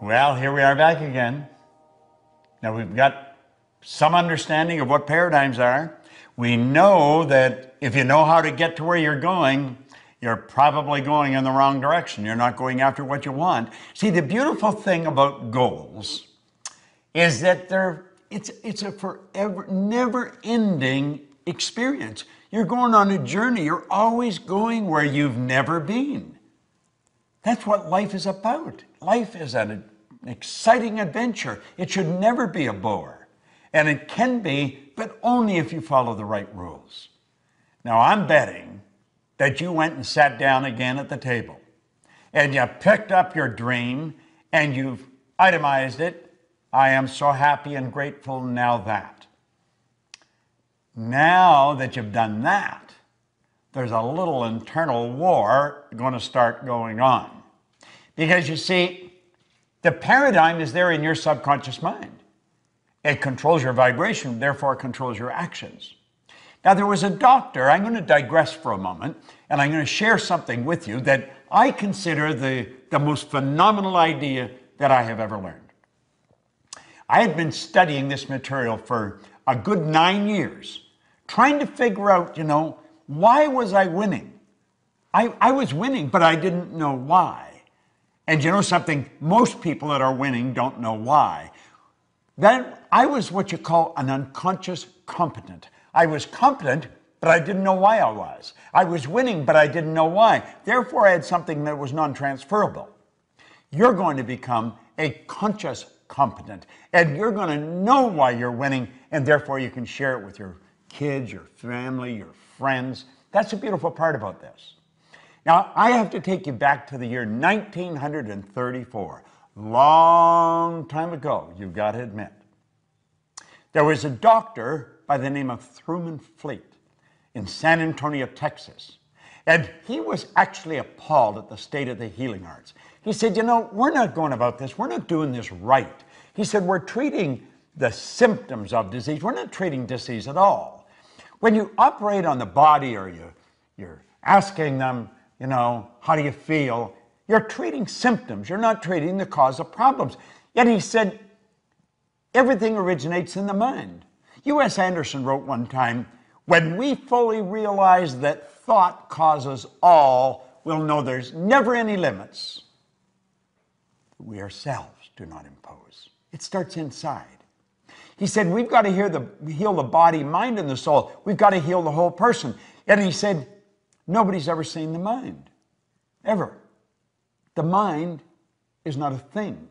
Well, here we are back again. Now we've got some understanding of what paradigms are. We know that if you know how to get to where you're going, you're probably going in the wrong direction. You're not going after what you want. See, the beautiful thing about goals is that it's a forever, never-ending experience. You're going on a journey. You're always going where you've never been. That's what life is about. Life is an exciting adventure. It should never be a bore. And it can be, but only if you follow the right rules. Now, I'm betting that you went and sat down again at the table and you picked up your dream and you've itemized it. I am so happy and grateful now that. Now that you've done that, there's a little internal war going to start going on. Because you see, the paradigm is there in your subconscious mind. It controls your vibration, therefore it controls your actions. Now, there was a doctor, I'm going to digress for a moment, and I'm going to share something with you that I consider the most phenomenal idea that I have ever learned. I had been studying this material for a good 9 years, trying to figure out, why was I winning? I was winning, but I didn't know why. And you know something? Most people that are winning don't know why. Then I was what you call an unconscious competent. I was competent, but I didn't know why I was. I was winning, but I didn't know why. Therefore, I had something that was non-transferable. You're going to become a conscious competent, and you're going to know why you're winning, and therefore you can share it with your kids, your family, your friends. That's the beautiful part about this. Now, I have to take you back to the year 1934. Long time ago, you've got to admit. There was a doctor by the name of Truman Fleet in San Antonio, Texas. And he was actually appalled at the state of the healing arts. He said, we're not going about this. We're not doing this right. He said, we're treating the symptoms of disease. We're not treating disease at all. When you operate on the body or you're asking them, how do you feel? You're treating symptoms. You're not treating the cause of problems. Yet he said, everything originates in the mind. U.S. Anderson wrote one time, when we fully realize that thought causes all, we'll know there's never any limits. We ourselves do not impose. It starts inside. He said, we've got to heal the body, mind, and the soul. We've got to heal the whole person. And he said, nobody's ever seen the mind, ever. The mind is not a thing.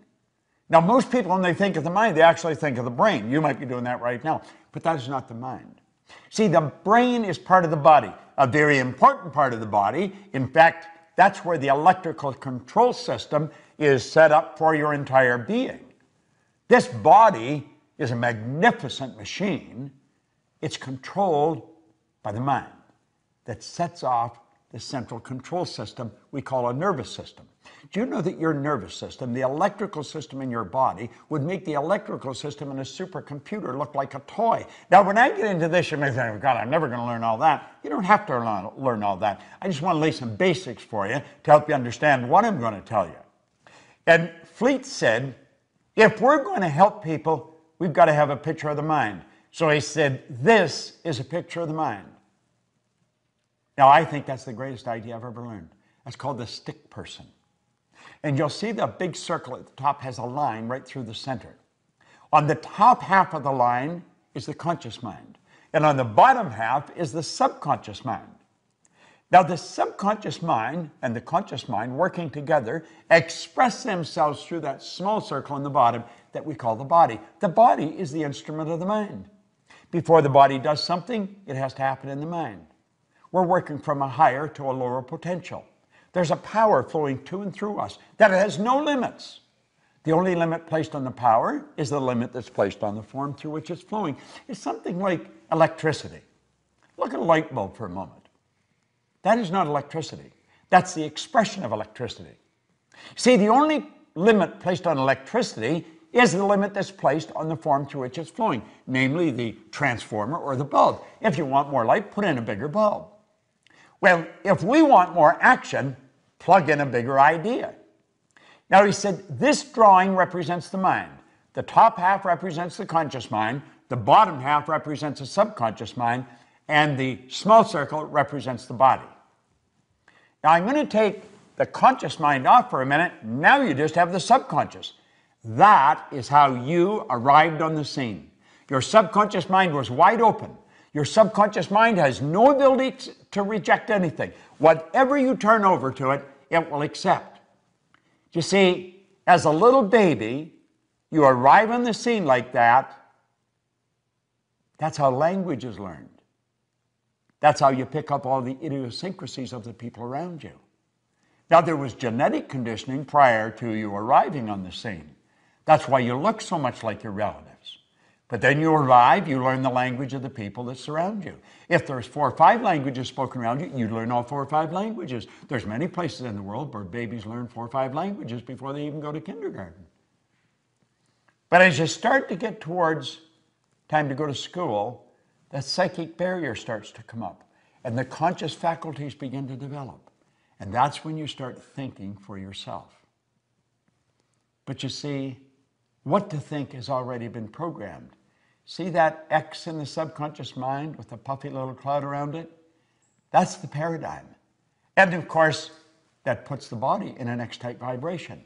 Now, most people, when they think of the mind, they actually think of the brain. You might be doing that right now, but that is not the mind. See, the brain is part of the body, a very important part of the body. In fact, that's where the electrical control system is set up for your entire being. This body is a magnificent machine. It's controlled by the mind that sets off the central control system we call a nervous system. Do you know that your nervous system, the electrical system in your body, would make the electrical system in a supercomputer look like a toy? Now, when I get into this, you may think, God, I'm never going to learn all that. You don't have to learn all that. I just want to lay some basics for you to help you understand what I'm going to tell you. And Fleet said, if we're going to help people, we've got to have a picture of the mind. So he said, this is a picture of the mind. Now, I think that's the greatest idea I've ever learned. That's called the stick person. And you'll see the big circle at the top has a line right through the center. On the top half of the line is the conscious mind. And on the bottom half is the subconscious mind. Now, the subconscious mind and the conscious mind working together express themselves through that small circle in the bottom that we call the body. The body is the instrument of the mind. Before the body does something, it has to happen in the mind. We're working from a higher to a lower potential. There's a power flowing to and through us that has no limits. The only limit placed on the power is the limit that's placed on the form through which it's flowing. It's something like electricity. Look at a light bulb for a moment. That is not electricity. That's the expression of electricity. See, the only limit placed on electricity is the limit that's placed on the form through which it's flowing, namely the transformer or the bulb. If you want more light, put in a bigger bulb. Well, if we want more action, plug in a bigger idea. Now he said, this drawing represents the mind. The top half represents the conscious mind, the bottom half represents the subconscious mind, and the small circle represents the body. Now I'm going to take the conscious mind off for a minute. Now you just have the subconscious. That is how you arrived on the scene. Your subconscious mind was wide open. Your subconscious mind has no ability to reject anything. Whatever you turn over to it, it will accept. You see, as a little baby, you arrive on the scene like that. That's how language is learned. That's how you pick up all the idiosyncrasies of the people around you. Now, there was genetic conditioning prior to you arriving on the scene. That's why you look so much like your relatives. But then you arrive, you learn the language of the people that surround you. If there's 4 or 5 languages spoken around you, you learn all 4 or 5 languages. There's many places in the world where babies learn 4 or 5 languages before they even go to kindergarten. But as you start to get towards time to go to school, the psychic barrier starts to come up and the conscious faculties begin to develop. And that's when you start thinking for yourself. But you see, what to think has already been programmed. See that X in the subconscious mind with the puffy little cloud around it? That's the paradigm. And of course, that puts the body in an X-type vibration.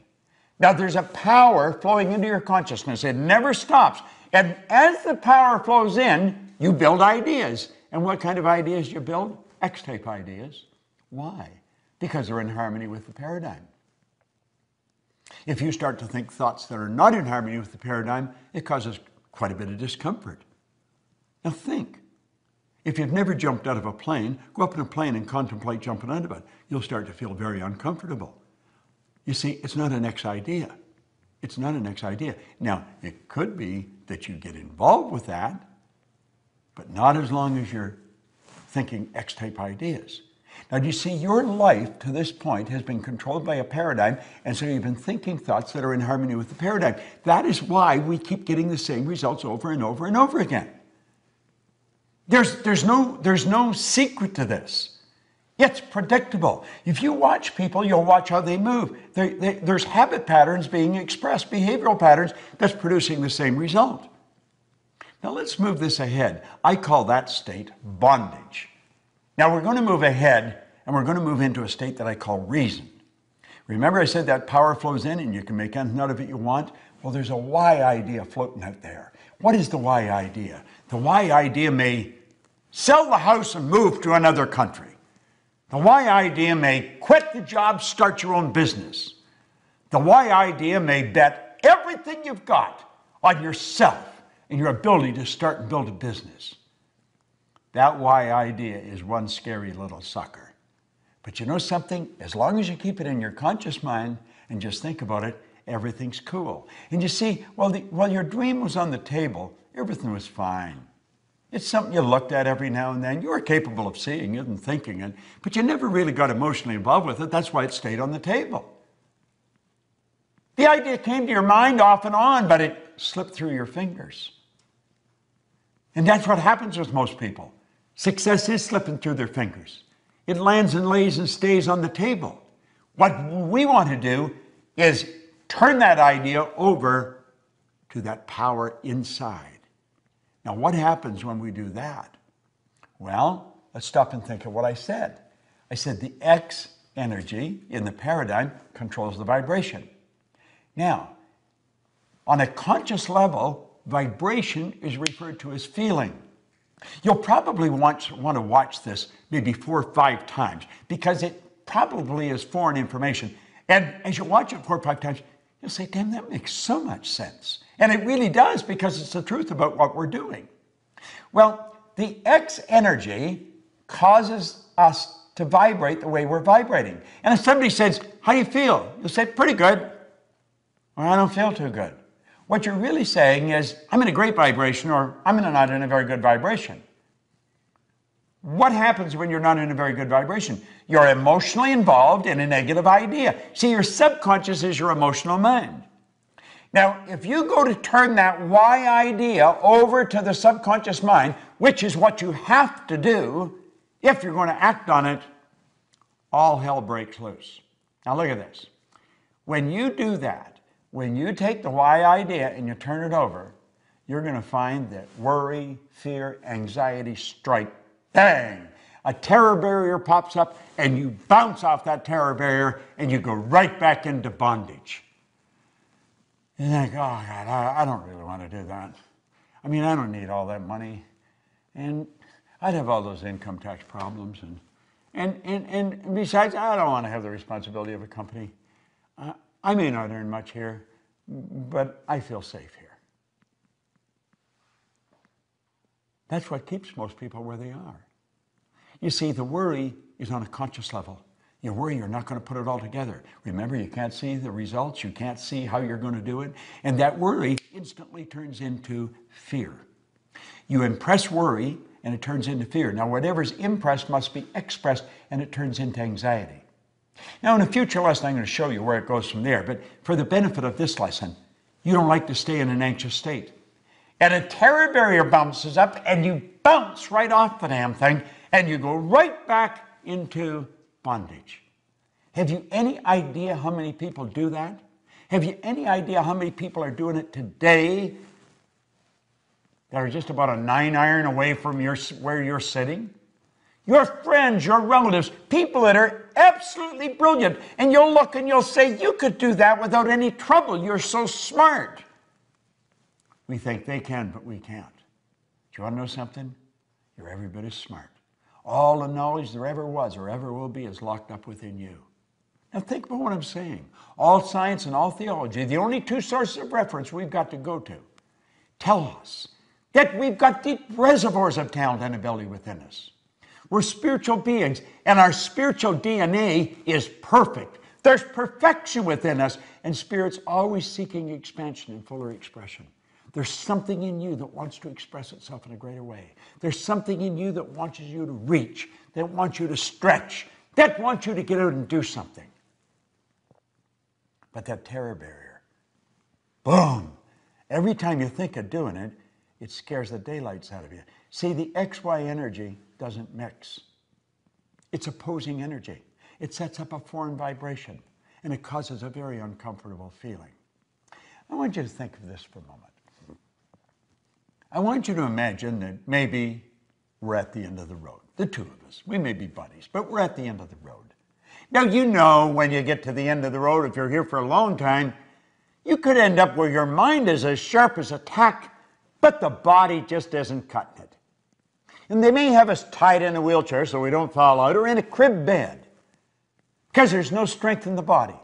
Now there's a power flowing into your consciousness. It never stops. And as the power flows in, you build ideas. And what kind of ideas do you build? X-type ideas. Why? Because they're in harmony with the paradigm. If you start to think thoughts that are not in harmony with the paradigm, it causes quite a bit of discomfort. Now think. If you've never jumped out of a plane, go up in a plane and contemplate jumping out of it. You'll start to feel very uncomfortable. You see, it's not an X idea. It's not an X idea. Now, it could be that you get involved with that, but not as long as you're thinking X-type ideas. Now, do you see, your life to this point has been controlled by a paradigm, and so you've been thinking thoughts that are in harmony with the paradigm. That is why we keep getting the same results over and over and over again. There's no secret to this. It's predictable. If you watch people, you'll watch how they move. There's habit patterns being expressed, behavioral patterns that's producing the same result. Now let's move this ahead. I call that state bondage. Now we're going to move ahead and we're going to move into a state that I call reason. Remember I said that power flows in and you can make anything out of it you want? Well, there's a why idea floating out there. What is the why idea? The why idea may sell the house and move to another country. The why idea may quit the job, start your own business. The why idea may bet everything you've got on yourself and your ability to start and build a business. That why idea is one scary little sucker. But you know something? As long as you keep it in your conscious mind and just think about it, everything's cool. And you see, while your dream was on the table, everything was fine. It's something you looked at every now and then. You were capable of seeing it and thinking it, but you never really got emotionally involved with it. That's why it stayed on the table. The idea came to your mind off and on, but it slipped through your fingers. And that's what happens with most people. Success is slipping through their fingers. It lands and lays and stays on the table. What we want to do is turn that idea over to that power inside. Now, what happens when we do that? Well, let's stop and think of what I said. I said the X energy in the paradigm controls the vibration. Now, on a conscious level, vibration is referred to as feeling. You'll probably want to watch this maybe 4 or 5 times because it probably is foreign information. And as you watch it 4 or 5 times, you'll say, damn, that makes so much sense. And it really does because it's the truth about what we're doing. Well, the X energy causes us to vibrate the way we're vibrating. And if somebody says, how do you feel? You'll say, pretty good. Well, I don't feel too good. What you're really saying is, I'm in a great vibration or I'm not in a very good vibration. What happens when you're not in a very good vibration? You're emotionally involved in a negative idea. See, your subconscious is your emotional mind. Now, if you go to turn that why idea over to the subconscious mind, which is what you have to do if you're going to act on it, all hell breaks loose. Now look at this. When you do that, when you take the why idea and you turn it over, you're going to find that worry, fear, anxiety strike, bang! A terror barrier pops up and you bounce off that terror barrier and you go right back into bondage. You think, oh God, I don't really want to do that. I mean, I don't need all that money. And I'd have all those income tax problems. And besides, I don't want to have the responsibility of a company. I may not earn much here, but I feel safe here. That's what keeps most people where they are. You see, the worry is on a conscious level. You worry you're not going to put it all together. Remember, you can't see the results. You can't see how you're going to do it. And that worry instantly turns into fear. You impress worry, and it turns into fear. Now, whatever's impressed must be expressed, and it turns into anxiety. Now, in a future lesson, I'm going to show you where it goes from there. But for the benefit of this lesson, you don't like to stay in an anxious state. And a terror barrier bounces up, and you bounce right off the damn thing, and you go right back into bondage. Have you any idea how many people do that? Have you any idea how many people are doing it today that are just about a 9-iron away from where you're sitting? Your friends, your relatives, people that are absolutely brilliant, and you'll look and you'll say, you could do that without any trouble. You're so smart. We think they can, but we can't. Do you want to know something? You're every bit as smart. All the knowledge there ever was or ever will be is locked up within you. Now think about what I'm saying. All science and all theology, the only two sources of reference we've got to go to, tell us that we've got deep reservoirs of talent and ability within us. We're spiritual beings, and our spiritual DNA is perfect. There's perfection within us, and Spirit's always seeking expansion and fuller expression. There's something in you that wants to express itself in a greater way. There's something in you that wants you to reach, that wants you to stretch, that wants you to get out and do something. But that terror barrier, boom, every time you think of doing it, it scares the daylights out of you. See, the XY energy doesn't mix. It's opposing energy. It sets up a foreign vibration, and it causes a very uncomfortable feeling. I want you to think of this for a moment. I want you to imagine that maybe we're at the end of the road. The two of us. We may be buddies, but we're at the end of the road. Now, you know when you get to the end of the road, if you're here for a long time, you could end up where your mind is as sharp as a tack, but the body just isn't cutting it. And they may have us tied in a wheelchair so we don't fall out, or in a crib bed, because there's no strength in the body.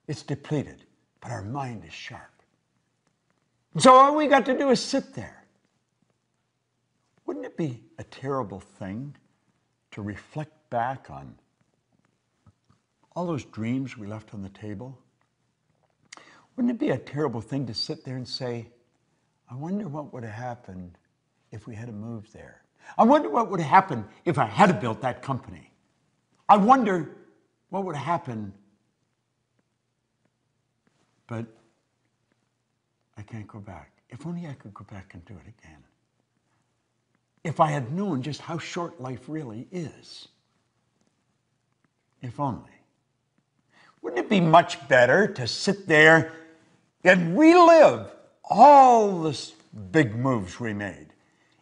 It's depleted, but our mind is sharp. And so all we got to do is sit there. Wouldn't it be a terrible thing to reflect back on all those dreams we left on the table? Wouldn't it be a terrible thing to sit there and say, I wonder what would have happened if we had moved there? I wonder what would have happened if I had built that company. I wonder what would have happened, but I can't go back. If only I could go back and do it again. If I had known just how short life really is. If only. Wouldn't it be much better to sit there and relive all the big moves we made?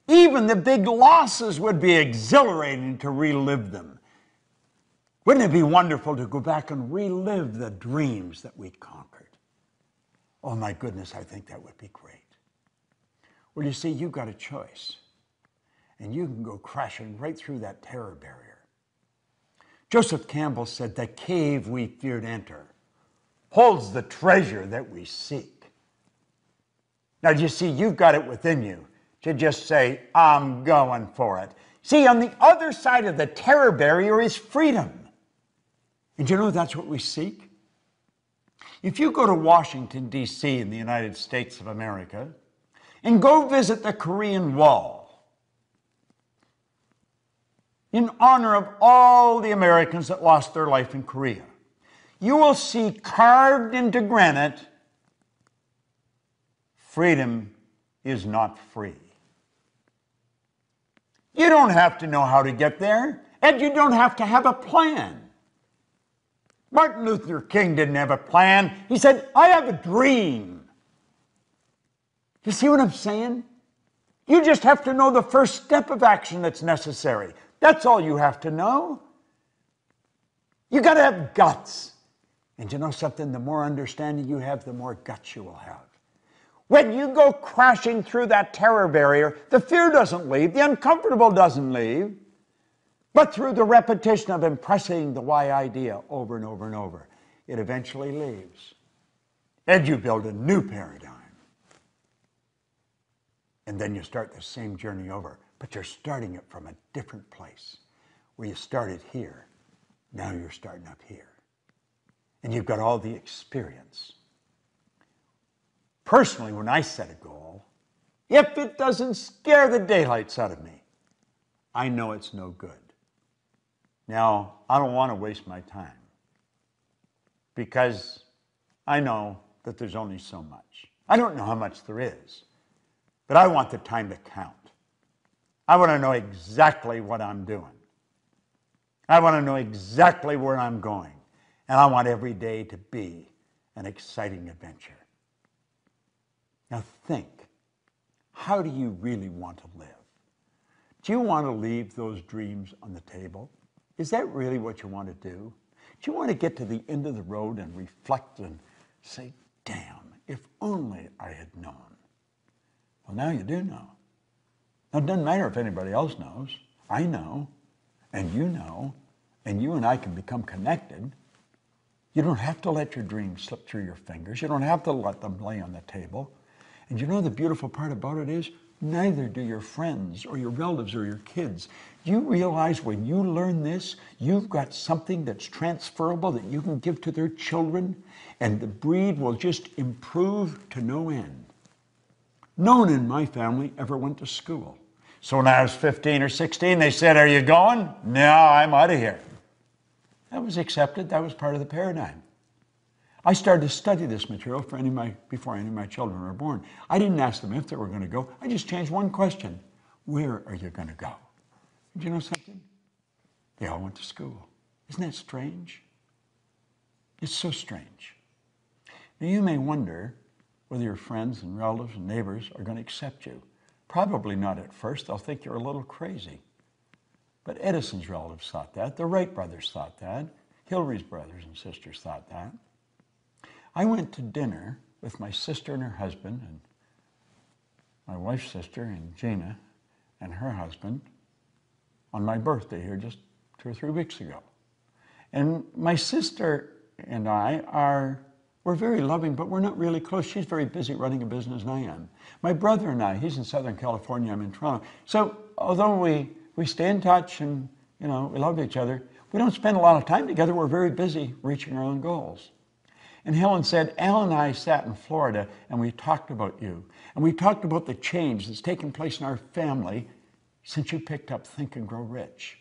Even the big losses would be exhilarating to relive them. Wouldn't it be wonderful to go back and relive the dreams that we conquered? Oh my goodness, I think that would be great. Well, you see, you've got a choice. And you can go crashing right through that terror barrier. Joseph Campbell said, the cave we fear to enter holds the treasure that we seek. Now, you see, you've got it within you to just say, I'm going for it. See, on the other side of the terror barrier is freedom. And you know that's what we seek? If you go to Washington, D.C. in the United States of America and go visit the Korean Wall, in honor of all the Americans that lost their life in Korea, you will see carved into granite, freedom is not free. You don't have to know how to get there, and you don't have to have a plan. Martin Luther King didn't have a plan. He said, I have a dream. You see what I'm saying? You just have to know the first step of action that's necessary. That's all you have to know. You got to have guts. And you know something? The more understanding you have, the more guts you will have. When you go crashing through that terror barrier, the fear doesn't leave, the uncomfortable doesn't leave, but through the repetition of impressing the why idea over and over and over, it eventually leaves. And you build a new paradigm. And then you start the same journey over, but you're starting it from a different place. Where you started here, now you're starting up here. And you've got all the experience. Personally, when I set a goal, if it doesn't scare the daylights out of me, I know it's no good. Now, I don't want to waste my time because I know that there's only so much. I don't know how much there is, but I want the time to count. I want to know exactly what I'm doing. I want to know exactly where I'm going. And I want every day to be an exciting adventure. Now think, how do you really want to live? Do you want to leave those dreams on the table? Is that really what you want to do? Do you want to get to the end of the road and reflect and say, damn, if only I had known? Well, now you do know. Now, it doesn't matter if anybody else knows. I know, and you and I can become connected. You don't have to let your dreams slip through your fingers. You don't have to let them lay on the table. And you know the beautiful part about it is, neither do your friends or your relatives or your kids. You realize when you learn this, you've got something that's transferable that you can give to their children, and the breed will just improve to no end. No one in my family ever went to school. So when I was 15 or 16, they said, are you going? No, I'm out of here. That was accepted. That was part of the paradigm. I started to study this material before any of my children were born. I didn't ask them if they were going to go. I just changed one question. Where are you going to go? Do you know something? They all went to school. Isn't that strange? It's so strange. Now you may wonder whether your friends and relatives and neighbors are going to accept you. Probably not at first. They'll think you're a little crazy. But Edison's relatives thought that. The Wright brothers thought that. Hillary's brothers and sisters thought that. I went to dinner with my sister and her husband, and my wife's sister, and Gina, and her husband, on my birthday here just 2 or 3 weeks ago. And my sister and we're very loving, but we're not really close. She's very busy running a business, and I am. My brother and I, he's in Southern California, I'm in Toronto. So although we stay in touch and, we love each other, we don't spend a lot of time together. We're very busy reaching our own goals. And Helen said, Al and I sat in Florida and we talked about you. And we talked about the change that's taken place in our family since you picked up Think and Grow Rich.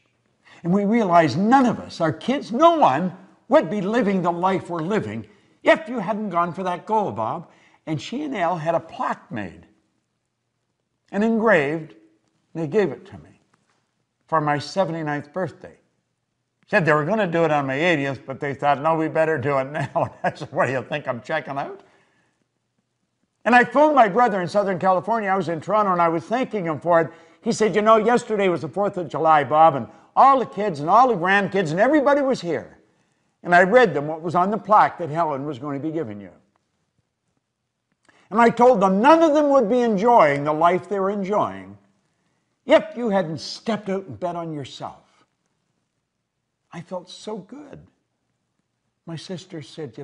And we realized none of us, our kids, no one would be living the life we're living if you hadn't gone for that goal, Bob. And she and Al had a plaque made and engraved, and they gave it to me for my 79th birthday. Said they were going to do it on my 80th, but they thought, no, we better do it now. I said, what do you think, I'm checking out? And I phoned my brother in Southern California. I was in Toronto, and I was thanking him for it. He said, yesterday was the 4th of July, Bob, and all the kids and all the grandkids and everybody was here. And I read them what was on the plaque that Helen was going to be giving you. And I told them none of them would be enjoying the life they were enjoying if you hadn't stepped out and bet on yourself. I felt so good. My sister said,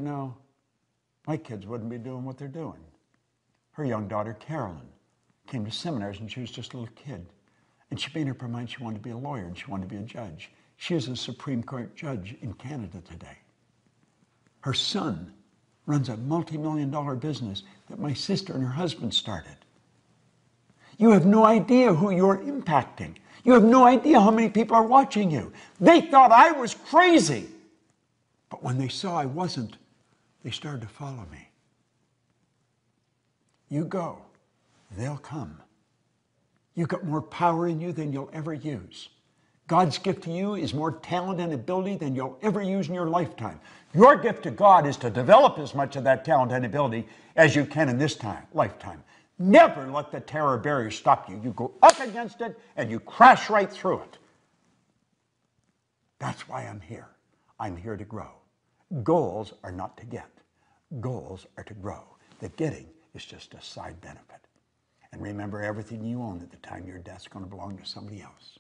my kids wouldn't be doing what they're doing. Her young daughter, Carolyn, came to seminars and she was just a little kid. And she made up her mind she wanted to be a lawyer and she wanted to be a judge. She is a Supreme Court judge in Canada today. Her son runs a multi-million-dollar business that my sister and her husband started. You have no idea who you're impacting. You have no idea how many people are watching you. They thought I was crazy. But when they saw I wasn't, they started to follow me. You go, they'll come. You've got more power in you than you'll ever use. God's gift to you is more talent and ability than you'll ever use in your lifetime. Your gift to God is to develop as much of that talent and ability as you can in this lifetime. Never let the terror barrier stop you. You go up against it and you crash right through it. That's why I'm here. I'm here to grow. Goals are not to get. Goals are to grow. The getting is just a side benefit. And remember, everything you own at the time of your death is going to belong to somebody else.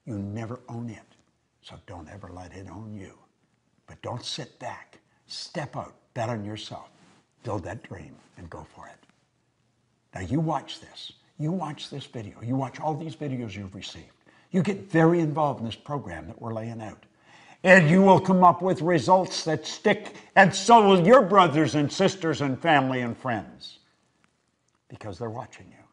You never own it, so don't ever let it own you. But don't sit back. Step out. Bet on yourself. Build that dream and go for it. Now you watch this. You watch this video. You watch all these videos you've received. You get very involved in this program that we're laying out. And you will come up with results that stick, and so will your brothers and sisters and family and friends, because they're watching you.